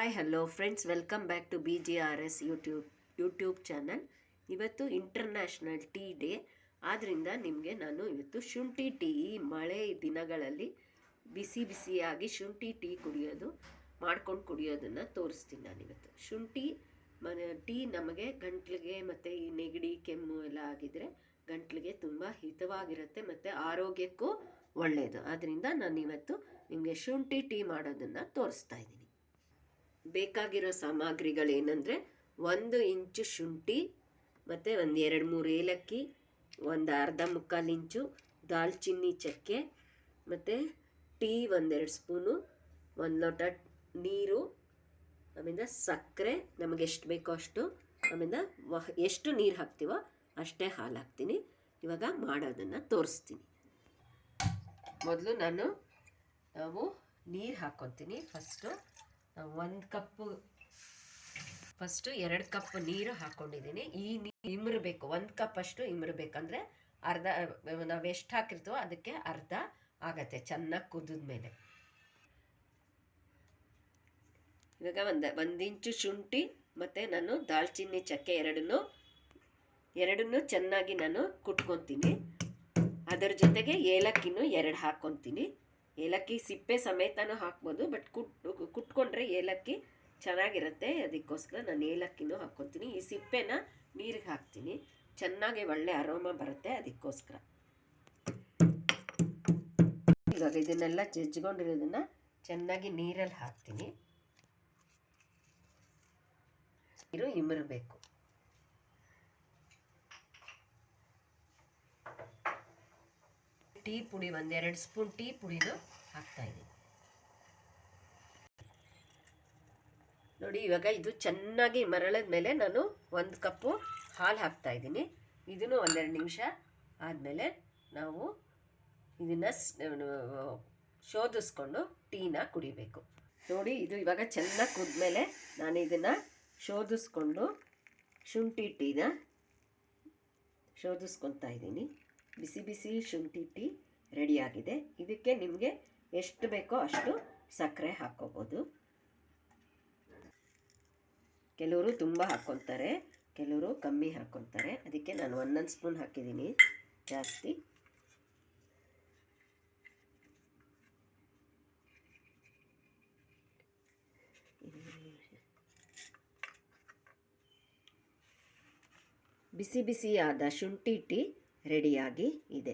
Hi hello friends, welcome back to BGRS YouTube channel. ಇವತ್ತು international tea day. ಆದ್ದರಿಂದ ನಿಮಗೆ ನಾನು ಇವತ್ತು ಶುಂಠಿ ಟೀ, ಈ ಮಳೆ ದಿನಗಳಲ್ಲಿ ಬಿಸಿ ಬಿಸಿಯಾಗಿ ಶುಂಠಿ ಟೀ ಮಾಡ್ಕೊಂಡು ಕುಡಿಯೋದನ್ನು ತೋರಿಸ್ತೀನಿ. ನಾನಿವತ್ತು ಶುಂಠಿ ಟೀ ನಮಗೆ ಗಂಟ್ಲಿಗೆ ಮತ್ತು ಈ ನೆಗಡಿ ಕೆಮ್ಮು ಎಲ್ಲ ಆಗಿದ್ರೆ ಗಂಟ್ಲಿಗೆ ತುಂಬ ಹಿತವಾಗಿರುತ್ತೆ ಮತ್ತು ಆರೋಗ್ಯಕ್ಕೂ ಒಳ್ಳೆಯದು. ಆದ್ದರಿಂದ ನಾನಿವತ್ತು ನಿಮಗೆ ಶುಂಠಿ ಟೀ ಮಾಡೋದನ್ನು ತೋರಿಸ್ತಾ ಇದ್ದೀನಿ. ಬೇಕಾಗಿರೋ ಸಾಮಗ್ರಿಗಳೇನೆಂದರೆ 1 ಇಂಚು ಶುಂಠಿ ಮತ್ತು ಒಂದು 2-3 ಏಲಕ್ಕಿ, ಒಂದು ಅರ್ಧ ಮುಕ್ಕಾಲು ಇಂಚು ದಾಲ್ಚಿನ್ನಿ ಚಕ್ಕೆ, ಮತ್ತು ಟೀ 1-2 ಸ್ಪೂನು, 1 ಲೋಟ ನೀರು, ಆಮೇಲೆ ಸಕ್ಕರೆ ನಮಗೆ ಎಷ್ಟು ಬೇಕೋ ಅಷ್ಟು, ಆಮೇಲೆ ಎಷ್ಟು ನೀರು ಹಾಕ್ತೀವೋ ಅಷ್ಟೇ ಹಾಲು ಹಾಕ್ತೀನಿ. ಇವಾಗ ಮಾಡೋದನ್ನು ತೋರಿಸ್ತೀನಿ. ಮೊದಲು ನಾವು ನೀರು ಹಾಕ್ಕೊತೀನಿ. ಫಸ್ಟು 2 ಕಪ್ ನೀರು ಹಾಕ್ಕೊಂಡಿದ್ದೀನಿ. ಈ ನೀರು ಇಮ್ರಬೇಕು, 1 ಕಪ್ ಅಷ್ಟು ಇಮ್ರಬೇಕಂದ್ರೆ ಅರ್ಧ, ನಾವು ಎಷ್ಟು ಹಾಕಿರ್ತೀವೋ ಅದಕ್ಕೆ ಅರ್ಧ ಆಗತ್ತೆ ಚೆನ್ನಾಗಿ ಕುದಿದ ಮೇಲೆ. ಇವಾಗ ಒಂದು ಇಂಚು ಶುಂಠಿ ಮತ್ತು ನಾನು ದಾಲ್ಚಿನ್ನಿ ಚಕ್ಕೆ ಎರಡನ್ನೂ ಚೆನ್ನಾಗಿ ನಾನು ಕುಟ್ಕೊತೀನಿ. ಅದರ ಜೊತೆಗೆ ಏಲಕ್ಕಿನೂ 2 ಹಾಕ್ಕೊತೀನಿ. ಏಲಕ್ಕಿ ಸಿಪ್ಪೆ ಸಮೇತನೂ ಹಾಕ್ಬೋದು, ಬಟ್ ಕುಟ್ಕೊಂಡ್ರೆ ಏಲಕ್ಕಿ ಚೆನ್ನಾಗಿರುತ್ತೆ. ಅದಕ್ಕೋಸ್ಕರ ನಾನು ಏಲಕ್ಕಿನೂ ಹಾಕ್ಕೊತೀನಿ. ಈ ಸಿಪ್ಪೆನ ನೀರಿಗೆ ಹಾಕ್ತೀನಿ, ಚೆನ್ನಾಗಿ ಒಳ್ಳೆ ಅರೋಮ ಬರುತ್ತೆ. ಅದಕ್ಕೋಸ್ಕರ ಇವಾಗ ಇದನ್ನೆಲ್ಲ ಜಜ್ಕೊಂಡಿರೋದನ್ನು ಚೆನ್ನಾಗಿ ನೀರಲ್ಲಿ ಹಾಕ್ತೀನಿ. ನೀರು ಇಮರಬೇಕು. ಟೀ ಪುಡಿ 1-2 ಸ್ಪೂನ್ ಟೀ ಪುಡಿನೂ ಹಾಕ್ತಾಯಿದ್ದೀನಿ. ನೋಡಿ, ಇವಾಗ ಇದು ಚೆನ್ನಾಗಿ ಮರಳಿದ ಮೇಲೆ ನಾನು 1 ಕಪ್ಪು ಹಾಲು ಹಾಕ್ತಾಯಿದ್ದೀನಿ. ಇದನ್ನು 1-2 ನಿಮಿಷ ಆದಮೇಲೆ ನಾವು ಇದನ್ನು ಶೋಧಿಸ್ಕೊಂಡು ಟೀನ ಕುಡಿಬೇಕು. ನೋಡಿ, ಇದು ಇವಾಗ ಚೆನ್ನಾಗಿ ಕುದ್ಮೇಲೆ ನಾನು ಇದನ್ನು ಶೋಧಿಸ್ಕೊಂಡು ಶುಂಠಿ ಟೀನ ಶೋಧಿಸ್ಕೊತಾ ಇದ್ದೀನಿ. ಬಿಸಿ ಬಿಸಿ ಶುಂಠಿ ಟೀ ರೆಡಿಯಾಗಿದೆ. ಇದಕ್ಕೆ ನಿಮಗೆ ಎಷ್ಟು ಬೇಕೋ ಅಷ್ಟು ಸಕ್ಕರೆ ಹಾಕ್ಕೋಬೋದು. ಕೆಲವರು ತುಂಬ ಹಾಕ್ಕೊತಾರೆ, ಕೆಲವರು ಕಮ್ಮಿ ಹಾಕ್ಕೊತಾರೆ. ಅದಕ್ಕೆ ನಾನು 1 ಸ್ಪೂನ್ ಹಾಕಿದ್ದೀನಿ, ಜಾಸ್ತಿ. ಬಿಸಿ ಬಿಸಿಯಾದ ಶುಂಠಿ ಟೀ ರೆಡಿಯಾಗಿ ಇದೆ.